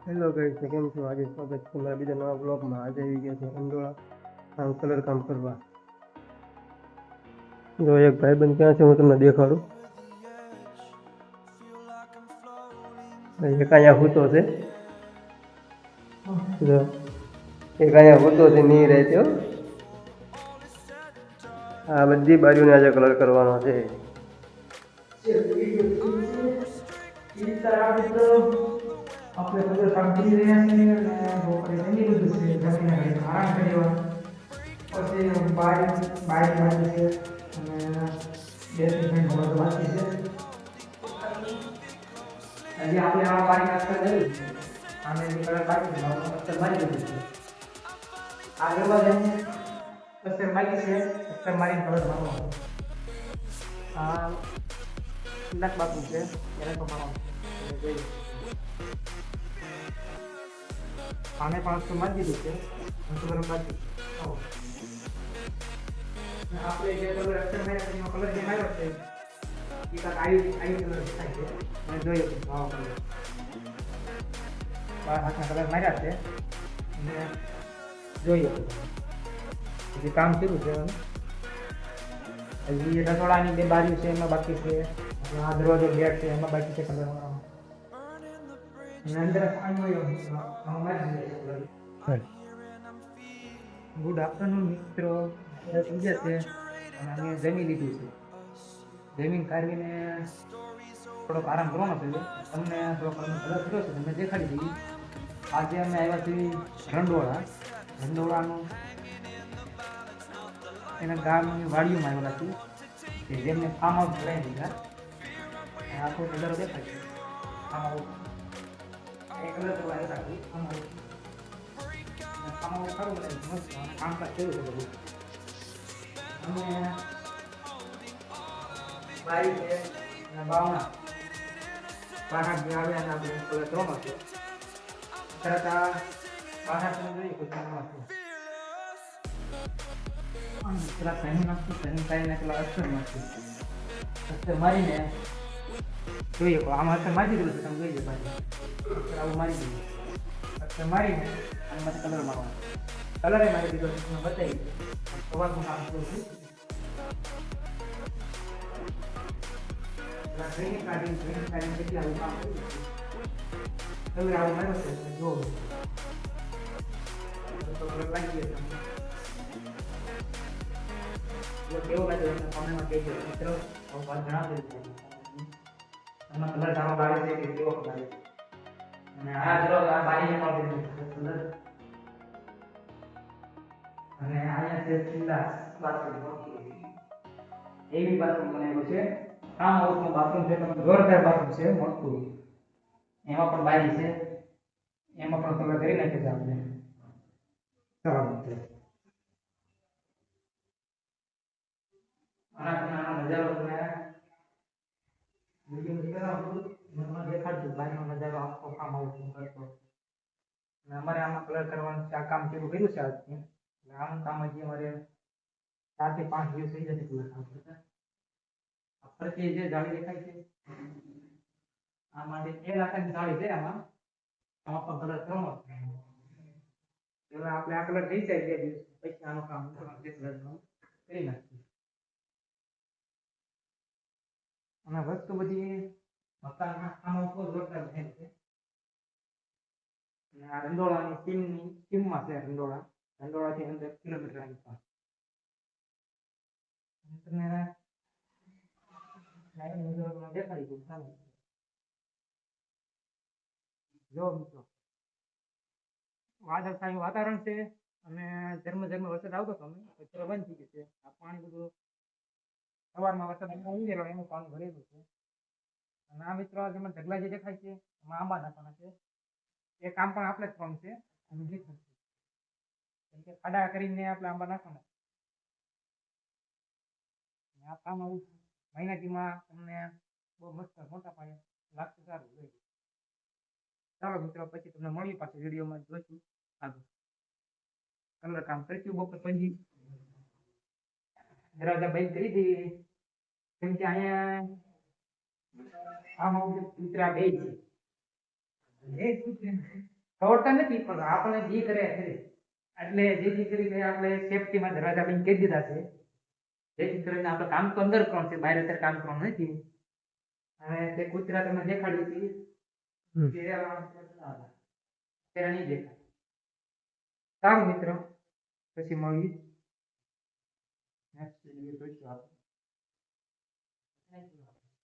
Hello guys, કેમ છો? આજે સ્વાગત છે મારા બીજા નવા બ્લોગમાં. આજે આવી ગયા છે અંડોળા આમ કલર કામ કરવા. જો એક ભાઈબંધ ક્યાં છે હું તમને દેખાડું. એક અહીંયા હૂતો છે, જો એક અહીંયા હૂતો છે ની રહેતો. આ બધી બાજુને આજે કલર કરવાનો છે. આપણે કલર કામ કરી રહ્યા છીએ અને આપણે જમી લીધું છે. જમીને આરામ કર્યો. પછી બારી બાકી છે અને બે ત્રણ મિનિટ હોવા બાકી છે. હજી આપણે આ બારી અસર કરી છે. આને કલર બાકી છે, અસર મારી દીધું છે. આ એવા જ અસર બાકી છે, અસર મારી કલર મારવાનો. આ લાખ બાકી છે, એને તો મારવાનું છે. આને પણ અસર મારી દીધું છે, કલર બાકી આપણે જે કલર અક્ષર માર્યા છે એનો કલર જે માર્યો છે એ કાંઈક આવી કલર થાય છે. મેં જોયું હતું આવો કલર હાથના કલર માર્યા છે અને જોઈએ હજી કામ શરૂ છે. હજી રસોડાની બે બારીઓ છે એમાં બાકી છે. આ દરવાજો ગેટ છે એમાં બાકી છે કલર મારવાનો. અને અંદર ગુડ આફ્ટરનૂન મિત્રો, સમજે છે અને અમે જમી લીધું છે. જમીન કાઢીને થોડોક આરામ કરવાનો છે. તમને થોડોક કલર કર્યો છે, તમને દેખાડી દઈએ. આજે અમે આવ્યા છીએ રંડોળાનું એના ગામની વાડીઓમાં આવેલા છીએ કે જેમને ફાર્મ હાઉસ બનાવી દીધા. આખો કલર દેખાય છે ફાર્મ હાઉસ. એ કલર કરવા આવ્યા છીએ ફાર્મ હાઉસ. ફાર્મ હાઉસ સારું બનાવ્યું, મસ્ત કામકાજ થયું છે બધું. અને બારી છે અને બાવણા બહાર જે આવે અને આપણે કલર કરવાનો છે. તરત આ બહાર જોઈએ કોઈ કરવાનો છે. પેલા સહી નાખશું, સહી કાઢીને પેલા અક્ષર નાખશું. અક્ષર મારીને જોઈએ આમાં અક્ષર મારી દીધું છે, તમે જોઈ લો બાજુ અક્ષર આવું મારી દીધું. અક્ષર મારીને આમાંથી કલર મારવાનો. કલર એ મારી દીધો તમને બતાવી સવારનું કામ કરું છું. ટ્રેનિંગ કાઢીને કેટલી આવું કામ કર્યું છે. કલર આવું માર્યો છે જો કલર લાગી ગયો તમને. જો કેવો લાગ્યો તમને કોમેન્ટમાં કહેજો મિત્રો. વાત જણાવજો તમને કલર સારો લાગે છે કે કેવો લાગે છે. અને આ જો આ બારીને પણ દીધું કલર. અને અહીંયા છે સિંગલા બાથરૂમ, એવી બાથરૂમ બનાવ્યું છે. ફાર્મ હાઉસનું બાથરૂમ છે, તમે જોરદાર બાથરૂમ છે મોટું. એમાં પણ બારી છે, એમાં પણ કલર કરી નાખે છે આપણે. ચાલો મિત્રો આના નજારો તમે વિડીયો કરાવું મને દેખાડજો. બારીનો નજારો આખો ફાર્મ હાઉસનો કરતો. અને અમારે આમાં કલર કરવાનું આ કામ શરૂ કર્યું છે આજથી. એટલે આનું કામ હજી અમારે 4 થી 5 દિવસ થઈ જશે કલર કામ કરતા. ફરતી જે જાળી દેખાય છે આમાં એ લાખની જાળી છે. આમાં પણ કલર કરવાનો છે. એટલે આપણે આ કલર થઈ જાય 2 દિવસ પછી આનું કામ કરી નાખીએ. અને વસ્તુ બધી મકાનના કામ ઉપર જોરદાર થાય છે. અને આ રંડોળાની ટીમમાં છે. રંડોળાથી અંદર કિલોમીટર આવી પાસે તમને દેખાડી દઉં. ચાલો જો મિત્રો વાદળછાયું વાતાવરણ છે અને ઝરમર વરસાદ આવતો હતો અત્યારે બંધ થઈ ગયું છે. આ પાણી બધું સવારમાં વરસાદ ઉમેરેલો એનું પાણી ભરેલું છે. અને આ મિત્રો જેમાં ઢગલા જે દેખાય છે એમાં આંબા નાખવાના છે. એ કામ પણ આપણે જ કામ છે. કેમ કે ખાડા કરીને આપણે આંબા નાખવાના. આ કામ આવું મહિનાથીમાં તમને બહુ મસ્ત મોટા પાયે લાગતું સારું હોય. ચાલો મિત્રો પછી તમને મળીએ પાછું વિડીયોમાં જોઈશું આગળ. કલર કામ કરીશું બપોર પછી. દરવાજા બંધ કરી દઈએ કેમ કે અહીંયા આમાં કૂતરા બે છે. ખવડતા નથી પણ આપણે જે કરે છે એટલે જેથી કરીને આપણે સેફટીમાં દરવાજા બંધ કરી દીધા છે જેથી કરીને આપણે કામ તો અંદર કરવાનું છે, બહાર અત્યારે કામ કરવાનું નથી. હવે તે કૂતરા તમને દેખાડ્યું હતું અત્યારે નહીં દેખાય. સારું મિત્રો, પછી મળીએ નેક્સ્ટ વિડીયો જોઈશું આપણે.